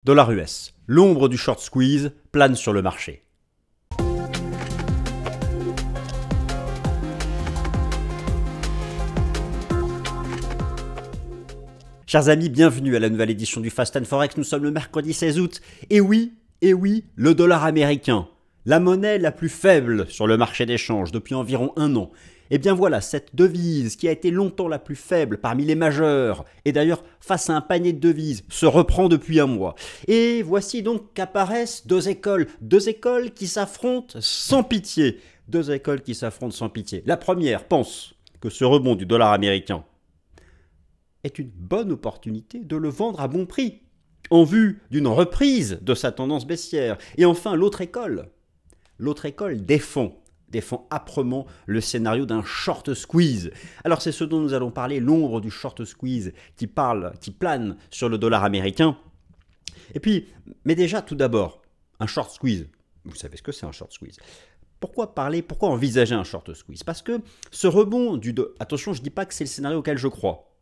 Dollar US, l'ombre du short squeeze plane sur le marché. Chers amis, bienvenue à la nouvelle édition du Fast and Forex. Nous sommes le mercredi 16 août. Et oui, le dollar américain, la monnaie la plus faible sur le marché d'échange depuis environ un an. Et bien voilà, cette devise qui a été longtemps la plus faible parmi les majeures, et d'ailleurs face à un panier de devises, se reprend depuis un mois. Et voici donc qu'apparaissent deux écoles qui s'affrontent sans pitié. Deux écoles qui s'affrontent sans pitié. La première pense que ce rebond du dollar américain est une bonne opportunité de le vendre à bon prix, en vue d'une reprise de sa tendance baissière. Et enfin, l'autre école défend âprement le scénario d'un short squeeze. Alors c'est ce dont nous allons parler, l'ombre du short squeeze qui plane sur le dollar américain. Et puis, mais déjà tout d'abord, un short squeeze. Vous savez ce que c'est un short squeeze. Pourquoi envisager un short squeeze? Parce que ce rebond attention, je ne dis pas que c'est le scénario auquel je crois.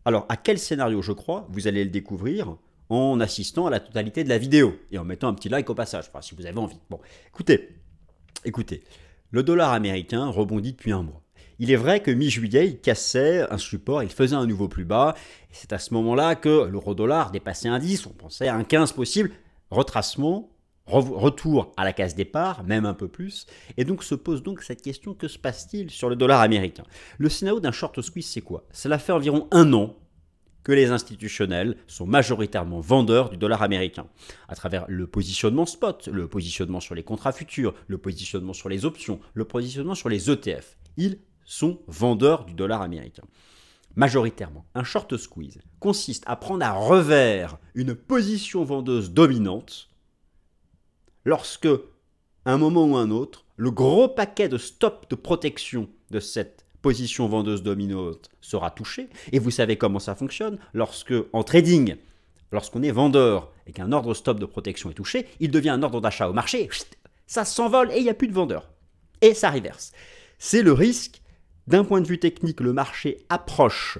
Alors, à quel scénario je crois? Vous allez le découvrir en assistant à la totalité de la vidéo et en mettant un petit like au passage, enfin, si vous avez envie. Bon, écoutez, le dollar américain rebondit depuis un mois. Il est vrai que mi-juillet, il cassait un support, il faisait un nouveau plus bas. Et c'est à ce moment-là que l'euro-dollar dépassait un 10, on pensait à un 15 possible. Retracement, retour à la case départ, même un peu plus. Et donc se pose donc cette question, que se passe-t-il sur le dollar américain? Le scénario d'un short squeeze, c'est quoi? Cela fait environ un an que les institutionnels sont majoritairement vendeurs du dollar américain, à travers le positionnement spot, le positionnement sur les contrats futurs, le positionnement sur les options, le positionnement sur les ETF. Ils sont vendeurs du dollar américain. Majoritairement, un short squeeze consiste à prendre à revers une position vendeuse dominante lorsque, à un moment ou un autre, le gros paquet de stop de protection de cette position vendeuse dominante sera touchée. Et vous savez comment ça fonctionne. En trading, lorsqu'on est vendeur et qu'un ordre stop de protection est touché, il devient un ordre d'achat au marché. Ça s'envole et il n'y a plus de vendeurs. Et ça reverse. C'est le risque. D'un point de vue technique, le marché approche,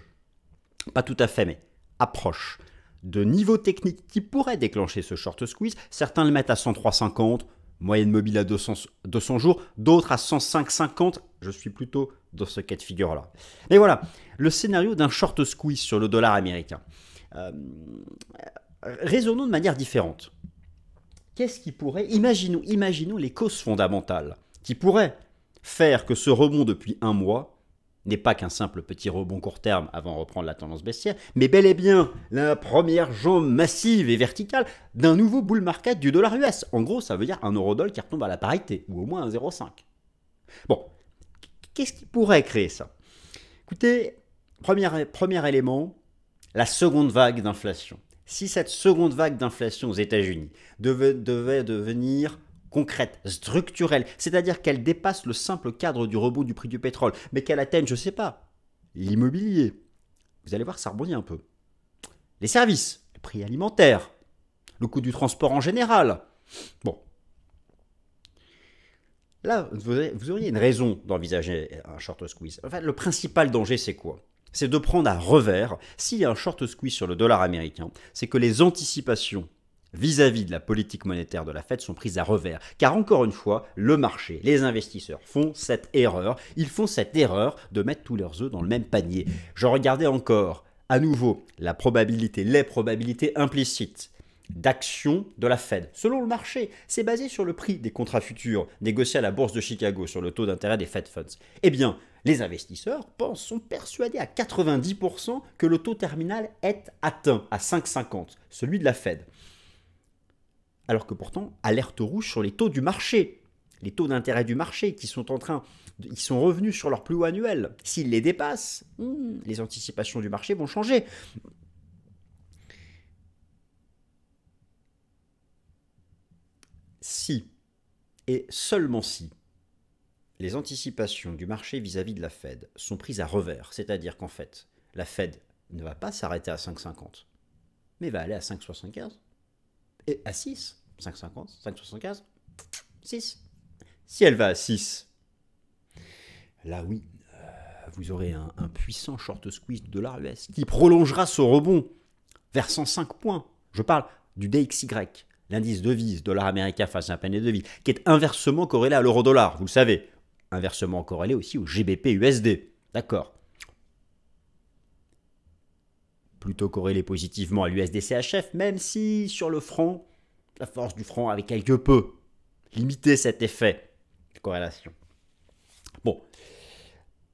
pas tout à fait, mais approche de niveaux techniques qui pourraient déclencher ce short squeeze. Certains le mettent à 103,50, moyenne mobile à 200 jours, d'autres à 105,50. Je suis plutôt dans ce cas de figure-là. Mais voilà, le scénario d'un short squeeze sur le dollar américain. Raisonnons de manière différente. Qu'est-ce qui pourrait, imaginons les causes fondamentales qui pourraient faire que ce rebond depuis un mois n'est pas qu'un simple petit rebond court terme avant de reprendre la tendance baissière, mais bel et bien la première jambe massive et verticale d'un nouveau bull market du dollar US. En gros, ça veut dire un euro-dollar qui retombe à la parité, ou au moins un 0,5. Bon, qu'est-ce qui pourrait créer ça? Écoutez, premier élément, la seconde vague d'inflation. Si cette seconde vague d'inflation aux États-Unis devait devenir concrète, structurelle, c'est-à-dire qu'elle dépasse le simple cadre du rebond du prix du pétrole, mais qu'elle atteigne, je ne sais pas, l'immobilier, vous allez voir, ça rebondit un peu. Les services, les prix alimentaires, le coût du transport en général. Bon. Là, vous auriez une raison d'envisager un short squeeze. En fait, le principal danger, c'est quoi? C'est de prendre à revers, s'il y a un short squeeze sur le dollar américain, c'est que les anticipations vis-à-vis de la politique monétaire de la Fed sont prises à revers. Car encore une fois, le marché, les investisseurs font cette erreur. Ils font cette erreur de mettre tous leurs œufs dans le même panier. Je regardais encore, à nouveau, les probabilités implicites d'action de la Fed. Selon le marché, c'est basé sur le prix des contrats futurs négociés à la bourse de Chicago sur le taux d'intérêt des Fed Funds. Eh bien, les investisseurs sont persuadés à 90% que le taux terminal est atteint à 5,50, celui de la Fed. Alors que pourtant, alerte rouge sur les taux du marché, les taux d'intérêt du marché ils sont revenus sur leur plus haut annuel. S'ils les dépassent, les anticipations du marché vont changer. Si, et seulement si, les anticipations du marché vis-à-vis de la Fed sont prises à revers, c'est-à-dire qu'en fait, la Fed ne va pas s'arrêter à 5,50, mais va aller à 5,75. Et à 6, 5,50, 5,75, 6. Si elle va à 6, là oui, vous aurez un puissant short squeeze de dollar US qui prolongera ce rebond vers 105 points. Je parle du DXY, l'indice devise, dollar américain face à un panier de devises, qui est inversement corrélé à l'euro-dollar, vous le savez. Inversement corrélé aussi au GBP USD. D'accord. Plutôt corrélé positivement à l'USD-CHF, même si sur le franc, la force du franc avait quelque peu limité cet effet de corrélation. Bon,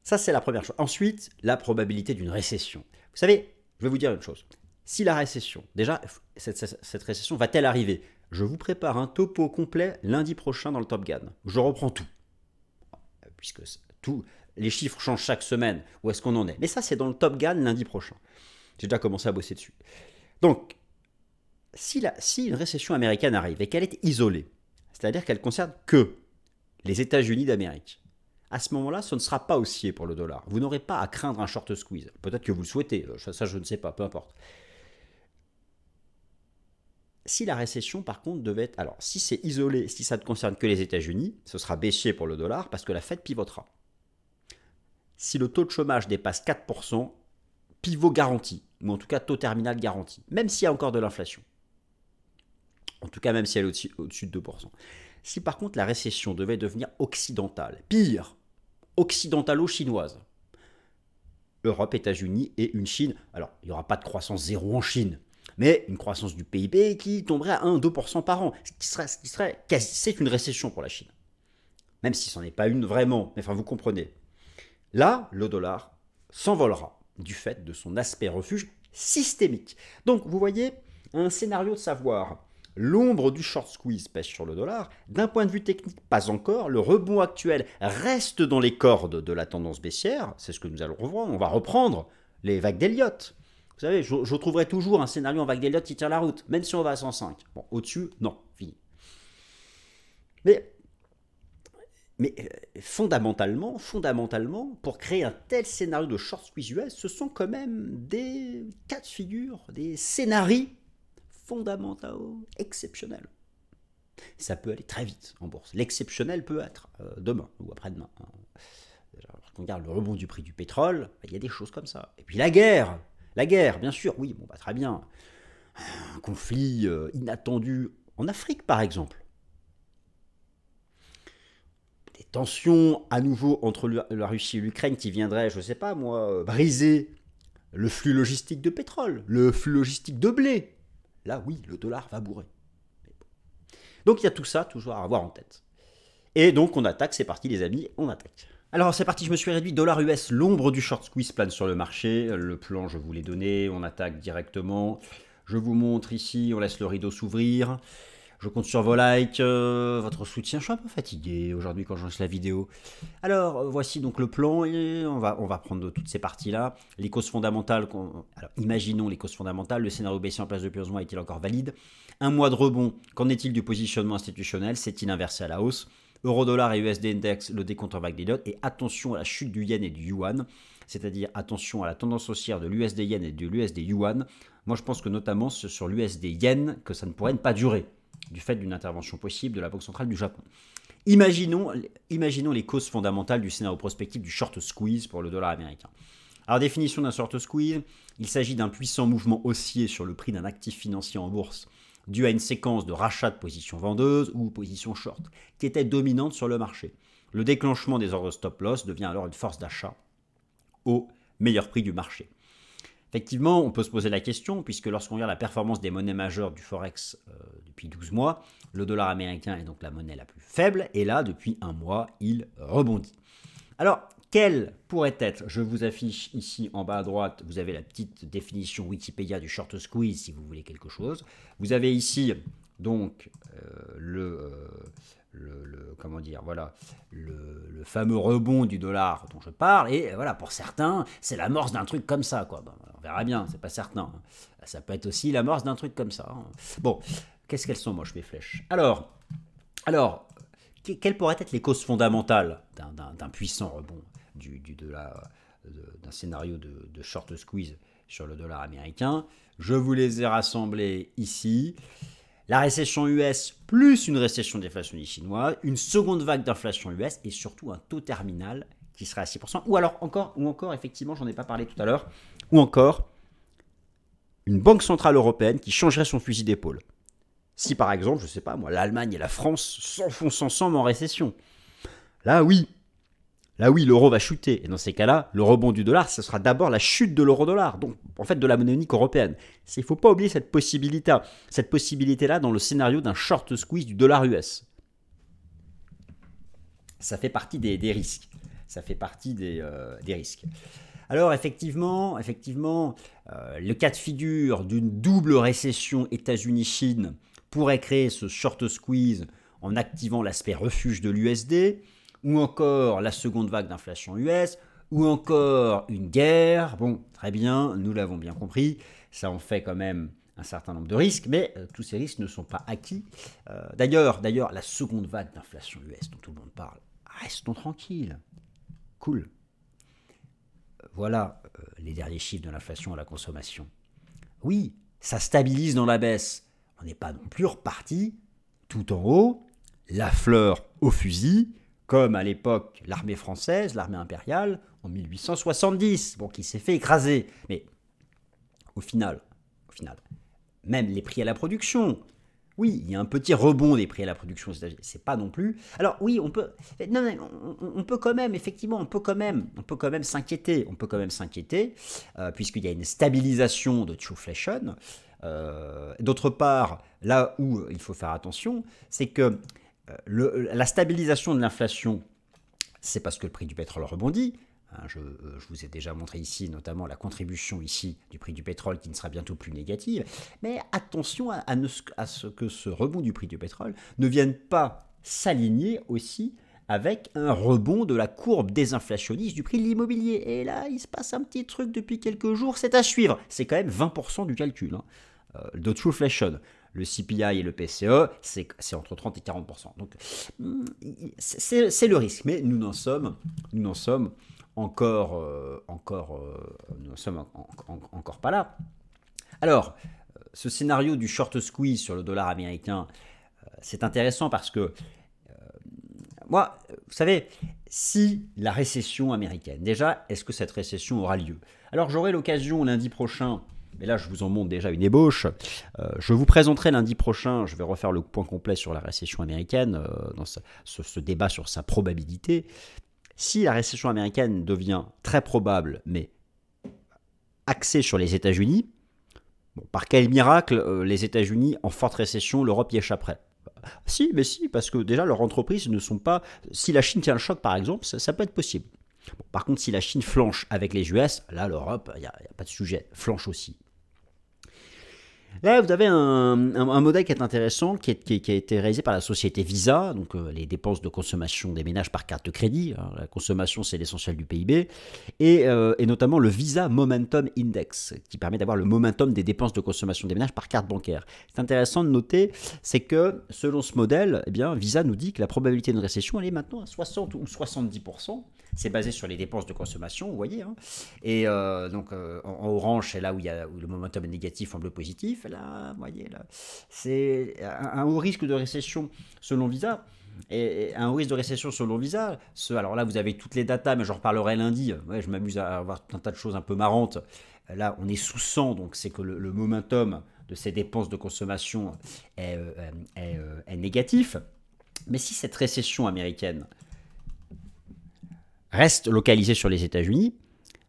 ça c'est la première chose. Ensuite, la probabilité d'une récession. Vous savez, je vais vous dire une chose. Si la récession, déjà, cette récession va-t-elle arriver? Je vous prépare un topo complet lundi prochain dans le Top Gun. Je reprends tout. Puisque les chiffres changent chaque semaine. Où est-ce qu'on en est? Mais ça, c'est dans le Top Gun lundi prochain. J'ai déjà commencé à bosser dessus. Donc, si une récession américaine arrive et qu'elle est isolée, c'est-à-dire qu'elle concerne que les États-Unis d'Amérique, à ce moment-là, ce ne sera pas haussier pour le dollar. Vous n'aurez pas à craindre un short squeeze. Peut-être que vous le souhaitez, ça je ne sais pas, peu importe. Si la récession, par contre, devait être... Alors, si c'est isolé, si ça ne concerne que les États-Unis, ce sera baissier pour le dollar parce que la Fed pivotera. Si le taux de chômage dépasse 4%, pivot garanti, ou en tout cas taux terminal garanti, même s'il y a encore de l'inflation. En tout cas, même si elle est au-dessus de 2%. Si par contre la récession devait devenir occidentale, pire, occidentalo-chinoise, Europe, États-Unis et une Chine, alors il n'y aura pas de croissance zéro en Chine, mais une croissance du PIB qui tomberait à 1-2% par an, c'est une récession pour la Chine. Même si ce n'en est pas une vraiment, mais enfin vous comprenez. Là, le dollar s'envolera du fait de son aspect refuge systémique. Donc vous voyez, un scénario de savoir, l'ombre du short squeeze pèse sur le dollar, d'un point de vue technique pas encore, le rebond actuel reste dans les cordes de la tendance baissière, c'est ce que nous allons revoir, on va reprendre les vagues d'Elliott. Vous savez, je trouverai toujours un scénario en vague d'Elliott qui tient la route, même si on va à 105. Bon, au-dessus, non, fini. Mais fondamentalement, pour créer un tel scénario de short squeeze US, ce sont quand même des cas de figure, des scénarios fondamentaux exceptionnels. Ça peut aller très vite en bourse. L'exceptionnel peut être demain ou après-demain. Lorsqu'on regarde le rebond du prix du pétrole, il y a des choses comme ça. Et puis la guerre, bien sûr, oui, bon, très bien. Un conflit inattendu en Afrique, par exemple. Des tensions à nouveau entre la Russie et l'Ukraine qui viendraient, je ne sais pas moi, briser le flux logistique de pétrole, le flux logistique de blé. Là, oui, le dollar va bourrer. Donc il y a tout ça toujours à avoir en tête. Et donc on attaque, c'est parti les amis, on attaque. Alors c'est parti, je me suis réduit, dollar US, l'ombre du short squeeze plane sur le marché. Le plan, je vous l'ai donné, on attaque directement. Je vous montre ici, on laisse le rideau s'ouvrir. Je compte sur vos likes, votre soutien. Je suis un peu fatigué aujourd'hui quand je lance la vidéo. Alors, voici donc le plan et on va prendre toutes ces parties-là. Les causes fondamentales. Alors, imaginons les causes fondamentales. Le scénario baissier en place depuis 11 mois est-il encore valide? Un mois de rebond. Qu'en est-il du positionnement institutionnel? C'est-il inversé à la hausse? Euro-dollar et USD Index, le décompte en vague d'Elliott. Et attention à la chute du yen et du yuan. C'est-à-dire attention à la tendance haussière de l'USD yen et de l'USD yuan. Moi, je pense que notamment sur l'USD yen, que ça ne pourrait ne pas durer, du fait d'une intervention possible de la Banque centrale du Japon. Imaginons les causes fondamentales du scénario prospectif du short squeeze pour le dollar américain. Alors, définition d'un short squeeze, il s'agit d'un puissant mouvement haussier sur le prix d'un actif financier en bourse dû à une séquence de rachats de positions vendeuses ou positions short qui était dominante sur le marché. Le déclenchement des ordres stop-loss devient alors une force d'achat au meilleur prix du marché. Effectivement, on peut se poser la question, puisque lorsqu'on regarde la performance des monnaies majeures du Forex depuis 12 mois, le dollar américain est donc la monnaie la plus faible, et là, depuis un mois, il rebondit. Alors, quelle pourrait être, je vous affiche ici en bas à droite, vous avez la petite définition Wikipédia du short squeeze, si vous voulez quelque chose. Vous avez ici, donc, le fameux rebond du dollar dont je parle, et voilà, pour certains, c'est l'amorce d'un truc comme ça, quoi. On verra bien, c'est pas certain. Ça peut être aussi l'amorce d'un truc comme ça. Bon, qu'est-ce qu'elles sont, moi, je mets flèche. Alors, quelles pourraient être les causes fondamentales d'un puissant rebond d'un scénario de short squeeze sur le dollar américain? Je vous les ai rassemblés ici. La récession US plus une récession déflationniste chinoise, une seconde vague d'inflation US et surtout un taux terminal qui serait à 6%. Ou encore, effectivement, j'en ai pas parlé tout à l'heure, ou encore une banque centrale européenne qui changerait son fusil d'épaule. Si par exemple, je ne sais pas moi, l'Allemagne et la France s'enfoncent ensemble en récession, là oui, l'euro va chuter. Et dans ces cas-là, le rebond du dollar, ce sera d'abord la chute de l'euro-dollar, donc en fait de la monnaie unique européenne. Il ne faut pas oublier cette possibilité-là dans le scénario d'un short squeeze du dollar US. Ça fait partie des risques. Ça fait partie des risques. Alors effectivement, le cas de figure d'une double récession États-Unis-Chine pourrait créer ce short squeeze en activant l'aspect refuge de l'USD, ou encore la seconde vague d'inflation US, ou encore une guerre. Bon, très bien, nous l'avons bien compris, ça en fait quand même un certain nombre de risques, mais tous ces risques ne sont pas acquis. D'ailleurs, la seconde vague d'inflation US dont tout le monde parle, restons tranquilles, cool. Voilà les derniers chiffres de l'inflation à la consommation. Oui, ça stabilise dans la baisse. On n'est pas non plus reparti tout en haut, la fleur au fusil, comme à l'époque l'armée française, l'armée impériale, en 1870, bon, qui s'est fait écraser. Mais au final, même les prix à la production, oui, il y a un petit rebond des prix à la production aux États-Unis. C'est pas non plus. Alors oui, on peut quand même, effectivement, on peut quand même s'inquiéter. On peut quand même s'inquiéter, puisqu'il y a une stabilisation de trueflation. D'autre part, là où il faut faire attention, c'est que la stabilisation de l'inflation, c'est parce que le prix du pétrole rebondit. Je vous ai déjà montré ici notamment la contribution ici du prix du pétrole qui ne sera bientôt plus négative. Mais attention à ce que ce rebond du prix du pétrole ne vienne pas s'aligner aussi avec un rebond de la courbe désinflationniste du prix de l'immobilier. Et là, il se passe un petit truc depuis quelques jours, c'est à suivre. C'est quand même 20% du calcul de trueflation. Le CPI et le PCE, c'est entre 30 et 40%. Donc, c'est le risque. Mais nous n'en sommes encore pas là. Alors, ce scénario du short squeeze sur le dollar américain, c'est intéressant parce que, moi, vous savez, si la récession américaine, déjà, est-ce que cette récession aura lieu? Alors, j'aurai l'occasion lundi prochain, mais là, je vous en montre déjà une ébauche. Je vous présenterai lundi prochain, je vais refaire le point complet sur la récession américaine, dans ce débat sur sa probabilité. Si la récession américaine devient très probable, mais axée sur les États-Unis, bon, par quel miracle les États-Unis en forte récession, l'Europe y échapperait? Si, parce que déjà leurs entreprises ne sont pas... Si la Chine tient le choc par exemple, ça peut être possible. Bon, par contre, si la Chine flanche avec les US, là l'Europe, il n'y a pas de sujet, flanche aussi. Là, vous avez un modèle qui est intéressant, qui a été réalisé par la société Visa, donc les dépenses de consommation des ménages par carte de crédit. Hein, la consommation, c'est l'essentiel du PIB, et notamment le Visa Momentum Index, qui permet d'avoir le momentum des dépenses de consommation des ménages par carte bancaire. C'est intéressant de noter, c'est que selon ce modèle, eh bien, Visa nous dit que la probabilité d'une récession, elle est maintenant à 60 ou 70%. C'est basé sur les dépenses de consommation, vous voyez. Hein. Et donc, en orange, c'est là où le momentum est négatif, en bleu positif. Là, vous voyez, là, c'est un haut risque de récession selon Visa. Et un haut risque de récession selon Visa. Alors là, vous avez toutes les datas, mais j'en reparlerai lundi. Ouais, je m'amuse à avoir tout un tas de choses un peu marrantes. Là, on est sous 100, donc c'est que le momentum de ces dépenses de consommation est négatif. Mais si cette récession américaine reste localisé sur les États-Unis,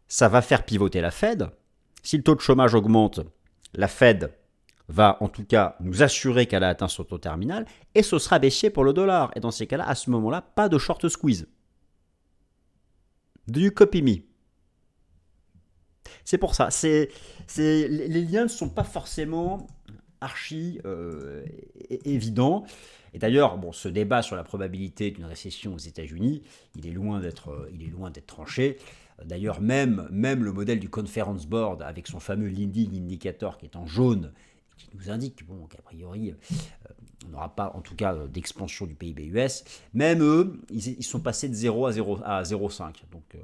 ça va faire pivoter la Fed. Si le taux de chômage augmente, la Fed va en tout cas nous assurer qu'elle a atteint son taux terminal et ce sera baissier pour le dollar. Et dans ces cas-là, à ce moment-là, pas de short squeeze. Do you copy me? C'est pour ça. Les liens ne sont pas forcément archi évidents. Et d'ailleurs, bon, ce débat sur la probabilité d'une récession aux États-Unis, il est loin d'être tranché. D'ailleurs, même le modèle du Conference Board avec son fameux leading indicator qui est en jaune, qui nous indique qu'a priori, on n'aura pas en tout cas d'expansion du PIB US, même eux, ils sont passés de 0 à 0,5. Donc,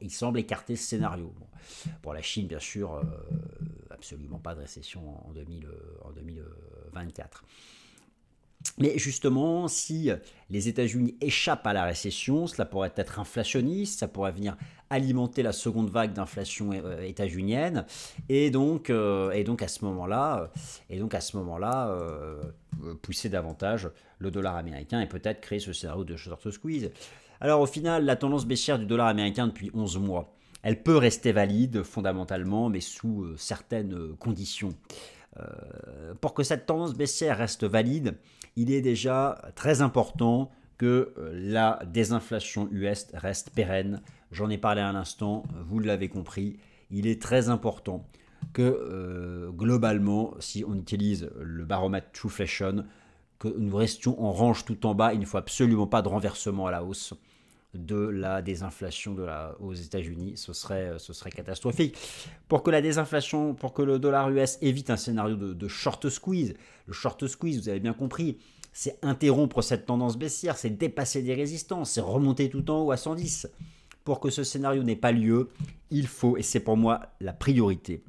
il semble écarter ce scénario. Bon, pour la Chine, bien sûr, absolument pas de récession en 2024. Mais justement, si les États-Unis échappent à la récession, cela pourrait être inflationniste, ça pourrait venir alimenter la seconde vague d'inflation états-unienne, et donc à ce moment-là, pousser davantage le dollar américain et peut-être créer ce scénario de short squeeze. Alors au final, la tendance baissière du dollar américain depuis 11 mois, elle peut rester valide fondamentalement, mais sous certaines conditions. Pour que cette tendance baissière reste valide, il est déjà très important que la désinflation US reste pérenne. J'en ai parlé à l'instant, vous l'avez compris. Il est très important que globalement, si on utilise le baromètre Trueflation, que nous restions en range tout en bas. Il ne faut absolument pas de renversement à la hausse de la désinflation aux États-Unis, ce serait catastrophique. Pour que la désinflation, pour que le dollar US évite un scénario de short squeeze, le short squeeze, vous avez bien compris, c'est interrompre cette tendance baissière, c'est dépasser des résistances, c'est remonter tout en haut à 110. Pour que ce scénario n'ait pas lieu, il faut, et c'est pour moi la priorité,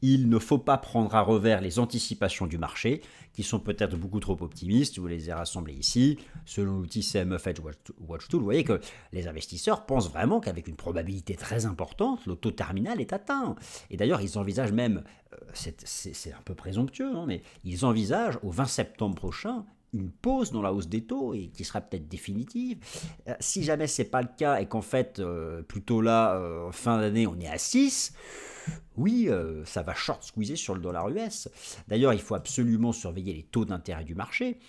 il ne faut pas prendre à revers les anticipations du marché, qui sont peut-être beaucoup trop optimistes. Je vous les ai rassemblées ici. Selon l'outil CMF Edge Watch Tool, vous voyez que les investisseurs pensent vraiment qu'avec une probabilité très importante, le taux terminal est atteint. Et d'ailleurs, ils envisagent même, c'est un peu présomptueux, hein, mais ils envisagent au 20 septembre prochain une pause dans la hausse des taux et qui sera peut-être définitive. Si jamais ce n'est pas le cas et qu'en fait, plutôt là, fin d'année, on est à 6, oui, ça va short squeezer sur le dollar US. D'ailleurs, il faut absolument surveiller les taux d'intérêt du marché.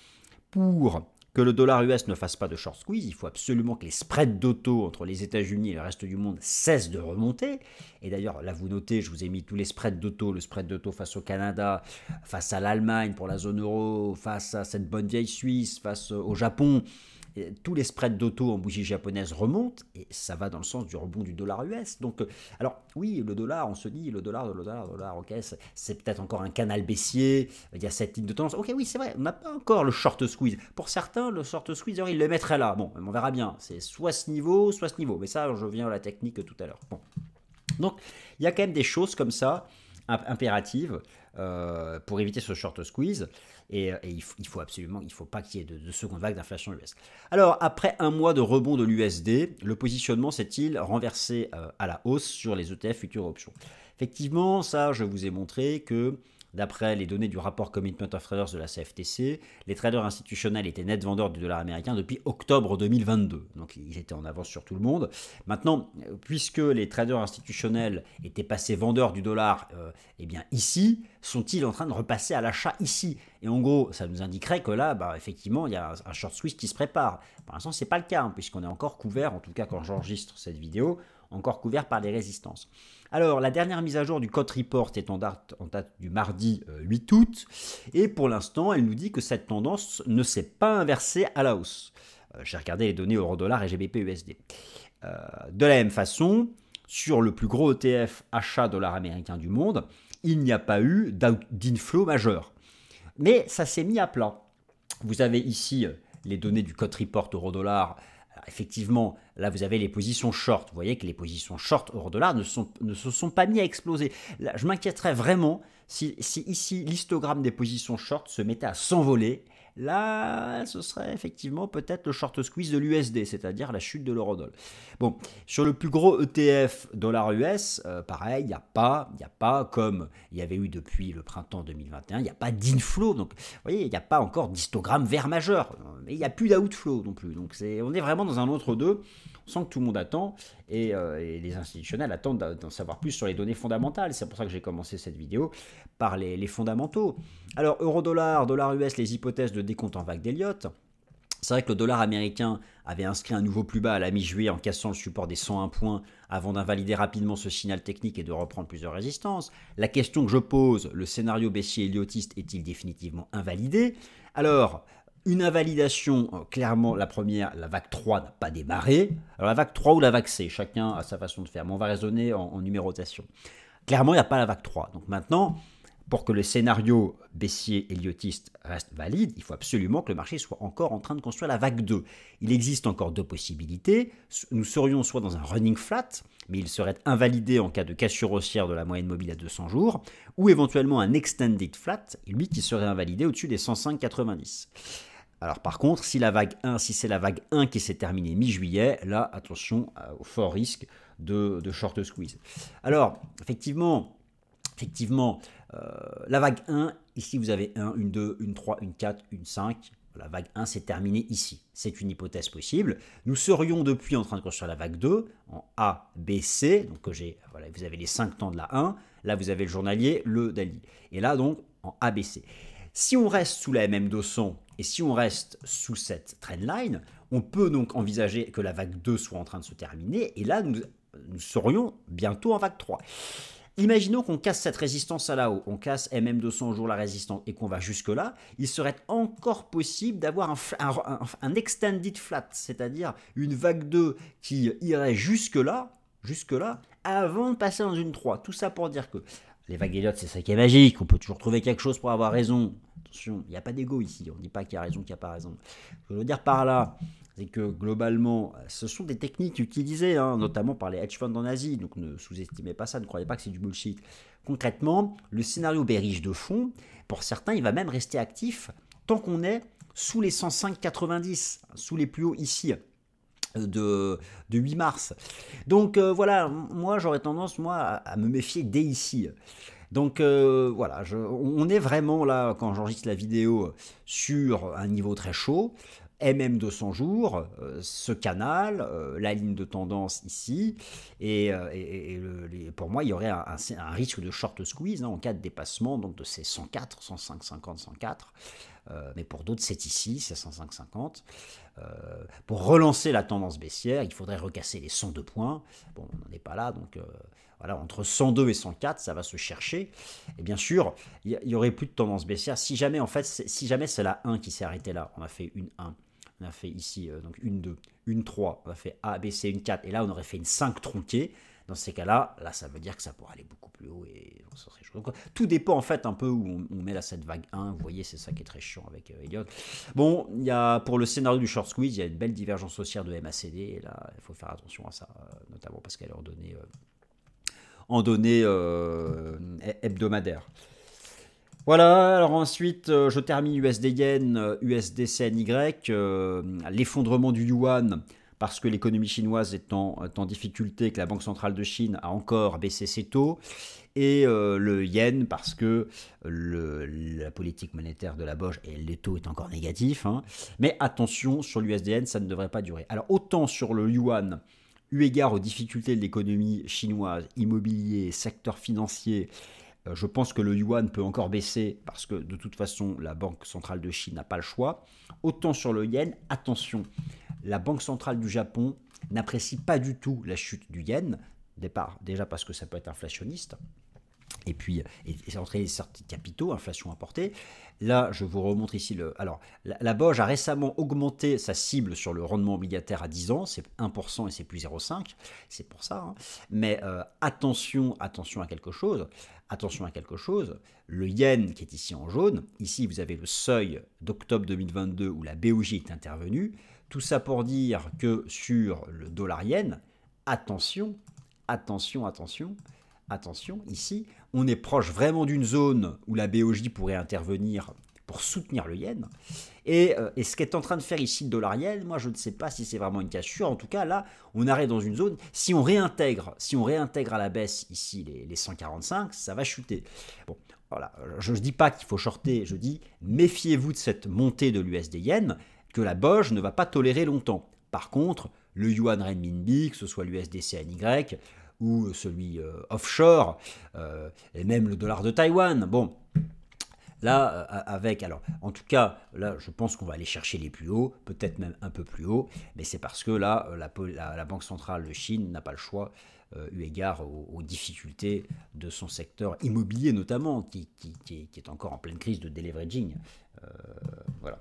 Pour que le dollar US ne fasse pas de short squeeze, il faut absolument que les spreads d'auto entre les États-Unis et le reste du monde cessent de remonter. Et d'ailleurs, là, vous notez, je vous ai mis tous les spreads d'auto, le spread d'auto face au Canada, face à l'Allemagne pour la zone euro, face à cette bonne vieille Suisse, face au Japon. Et tous les spreads d'auto en bougie japonaise remontent et ça va dans le sens du rebond du dollar US. Donc, alors oui, le dollar, on se dit, le dollar, ok, c'est peut-être encore un canal baissier, il y a cette ligne de tendance. Ok, oui, c'est vrai, on n'a pas encore le short squeeze. Pour certains, le short squeeze, alors, ils le mettraient là. Bon, on verra bien, c'est soit ce niveau, soit ce niveau. Mais ça, je viens à la technique tout à l'heure. Bon. Donc, il y a quand même des choses comme ça, impératives, pour éviter ce short squeeze. Et il faut absolument, il ne faut pas qu'il y ait de seconde vague d'inflation US. Alors, après un mois de rebond de l'USD, le positionnement s'est-il renversé à la hausse sur les ETF futures options? Effectivement, ça, je vous ai montré que d'après les données du rapport Commitment of Traders de la CFTC, les traders institutionnels étaient net vendeurs du dollar américain depuis octobre 2022. Donc ils étaient en avance sur tout le monde. Maintenant, puisque les traders institutionnels étaient passés vendeurs du dollar, eh bien ici, sont-ils en train de repasser à l'achat ici? Et en gros, ça nous indiquerait que là, effectivement, il y a un short squeeze qui se prépare. Pour l'instant, ce n'est pas le cas, puisqu'on est encore couvert, en tout cas quand j'enregistre cette vidéo, encore couvert par les résistances. Alors, la dernière mise à jour du code report est en date du mardi 8 août, et pour l'instant, elle nous dit que cette tendance ne s'est pas inversée à la hausse. J'ai regardé les données euro-dollar et GBP-USD. De la même façon, sur le plus gros ETF achat dollar américain du monde, il n'y a pas eu d'inflow majeur. Mais ça s'est mis à plat. Vous avez ici les données du code report euro-dollar. Effectivement, là vous avez les positions short. Vous voyez que les positions short euro-dollar ne se sont pas mis à exploser. Là, je m'inquiéterais vraiment si ici l'histogramme des positions short se mettait à s'envoler. Là, ce serait effectivement peut-être le short squeeze de l'USD, c'est-à-dire la chute de l'eurodoll. Bon, sur le plus gros ETF dollar US, pareil, il n'y a pas comme il y avait eu depuis le printemps 2021, il n'y a pas d'inflow. Donc, vous voyez, il n'y a pas encore d'histogramme vert majeur, mais il n'y a plus d'outflow non plus. Donc, on est vraiment dans un entre-deux. On sent que tout le monde attend et les institutionnels attendent d'en savoir plus sur les données fondamentales. C'est pour ça que j'ai commencé cette vidéo par les fondamentaux. Alors, euro-dollar, dollar US, les hypothèses de décompte en vague d'Elliott. C'est vrai que le dollar américain avait inscrit un nouveau plus bas à la mi-juillet en cassant le support des 101 points avant d'invalider rapidement ce signal technique et de reprendre plusieurs résistances. La question que je pose, le scénario baissier elliotiste est-il définitivement invalidé? Alors, une invalidation, clairement, la première, la vague 3 n'a pas démarré. Alors la vague 3 ou la vague C, chacun a sa façon de faire, mais on va raisonner en numérotation. Clairement, il n'y a pas la vague 3. Donc maintenant, pour que le scénario baissier éliotiste reste valide, il faut absolument que le marché soit encore en train de construire la vague 2. Il existe encore deux possibilités. Nous serions soit dans un running flat, mais il serait invalidé en cas de cassure haussière de la moyenne mobile à 200 jours, ou éventuellement un extended flat, lui qui serait invalidé au-dessus des 105,90. Alors par contre, si c'est la vague 1 qui s'est terminée mi-juillet, là, attention au fort risque de short squeeze. Alors, effectivement, la vague 1, ici vous avez 1, une 2, une 3, une 4, une 5. La vague 1 s'est terminée ici. C'est une hypothèse possible. Nous serions depuis en train de construire la vague 2 en A, B, C. Donc voilà, vous avez les 5 temps de la 1. Là, vous avez le journalier, le daily. Et là, donc, en A, B, C. Si on reste sous la MM200 et si on reste sous cette trendline, on peut donc envisager que la vague 2 soit en train de se terminer. Et là, nous serions bientôt en vague 3. Imaginons qu'on casse cette résistance à là-haut, on casse MM200 au jour la résistance et qu'on va jusque-là, il serait encore possible d'avoir un extended flat, c'est-à-dire une vague 2 qui irait jusque-là, avant de passer dans une 3. Tout ça pour dire que les vagues Elliott, c'est ça qui est magique, on peut toujours trouver quelque chose pour avoir raison. Attention, il n'y a pas d'ego ici, on ne dit pas qu'il y a raison, qu'il n'y a pas raison. Ce que je veux dire par là, c'est que globalement, ce sont des techniques utilisées, notamment par les hedge funds en Asie, donc ne sous-estimez pas ça, ne croyez pas que c'est du bullshit. Concrètement, le scénario bearish de fond, pour certains, il va même rester actif tant qu'on est sous les 105,90, sous les plus hauts ici de 8 mars. Donc voilà, moi j'aurais tendance à me méfier dès ici. Donc voilà, on est vraiment là, quand j'enregistre la vidéo, sur un niveau très chaud. MM200 jours, ce canal, la ligne de tendance ici, et pour moi il y aurait un risque de short squeeze en cas de dépassement donc de ces 104, 105, 50, 104, mais pour d'autres c'est ici, c'est 105,50. Pour relancer la tendance baissière, il faudrait recasser les 102 points, bon on n'en est pas là, donc voilà, entre 102 et 104, ça va se chercher. Et bien sûr, il n'y aurait plus de tendance baissière. Si jamais c'est la 1 qui s'est arrêtée là, on a fait une 1, on a fait ici donc une 2, une 3, on a fait A, B, C, une 4, et là on aurait fait une 5 tronquée. Dans ces cas-là, ça veut dire que ça pourrait aller beaucoup plus haut. Et ça serait chaud. Donc, tout dépend en fait un peu où on met là cette vague 1. Vous voyez, c'est ça qui est très chiant avec Elliott. Bon, pour le scénario du short squeeze, il y a une belle divergence haussière de MACD. Et là, il faut faire attention à ça, notamment parce qu'elle est en données hebdomadaires. Voilà, alors ensuite, je termine USD-Yen, USD-CNY, l'effondrement du yuan, parce que l'économie chinoise est en difficulté, que la Banque centrale de Chine a encore baissé ses taux, et le yen, parce que la politique monétaire de la BOJ, et les taux est encore négatif, mais attention, sur l'USD-Yen, ça ne devrait pas durer. Alors autant sur le yuan, eu égard aux difficultés de l'économie chinoise, immobilier, secteur financier, je pense que le yuan peut encore baisser parce que de toute façon, la Banque centrale de Chine n'a pas le choix. Autant sur le yen, attention, la Banque centrale du Japon n'apprécie pas du tout la chute du yen, déjà parce que ça peut être inflationniste, et puis et entraîner certains capitaux, inflation importée. Là, je vous remontre ici alors, la BOJ a récemment augmenté sa cible sur le rendement obligataire à 10 ans, c'est 1% et c'est plus 0,5, c'est pour ça. Mais attention à quelque chose. Attention à quelque chose, le yen qui est ici en jaune, ici vous avez le seuil d'octobre 2022 où la BOJ est intervenue. Tout ça pour dire que sur le dollar yen, attention, ici, on est proche vraiment d'une zone où la BOJ pourrait intervenir pour soutenir le yen. Et ce qu'est en train de faire ici le dollar yen, moi je ne sais pas si c'est vraiment une cassure. En tout cas, là, on arrive dans une zone. Si on réintègre à la baisse ici les 145, ça va chuter. Bon, voilà. Je ne dis pas qu'il faut shorter, je dis méfiez-vous de cette montée de l'USD yen que la BOJ ne va pas tolérer longtemps. Par contre, le yuan renminbi, que ce soit l'USD CNY ou celui offshore, et même le dollar de Taïwan, bon. Là, alors, en tout cas, là, je pense qu'on va aller chercher les plus hauts, peut-être même un peu plus haut, mais c'est parce que là, la Banque centrale de Chine n'a pas le choix, eu égard aux difficultés de son secteur immobilier notamment, qui est encore en pleine crise de deleveraging. Voilà.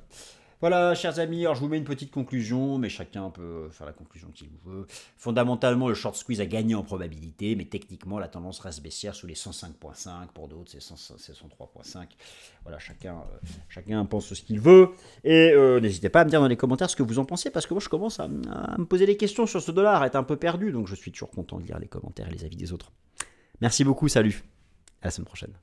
Voilà, chers amis, alors je vous mets une petite conclusion, mais chacun peut faire la conclusion qu'il veut. Fondamentalement, le short squeeze a gagné en probabilité, mais techniquement, la tendance reste baissière sous les 105.5. Pour d'autres, c'est 103.5. Voilà, chacun pense ce qu'il veut. Et n'hésitez pas à me dire dans les commentaires ce que vous en pensez, parce que moi, je commence à me poser des questions sur ce dollar, à être un peu perdu, donc je suis toujours content de lire les commentaires et les avis des autres. Merci beaucoup, salut, à la semaine prochaine.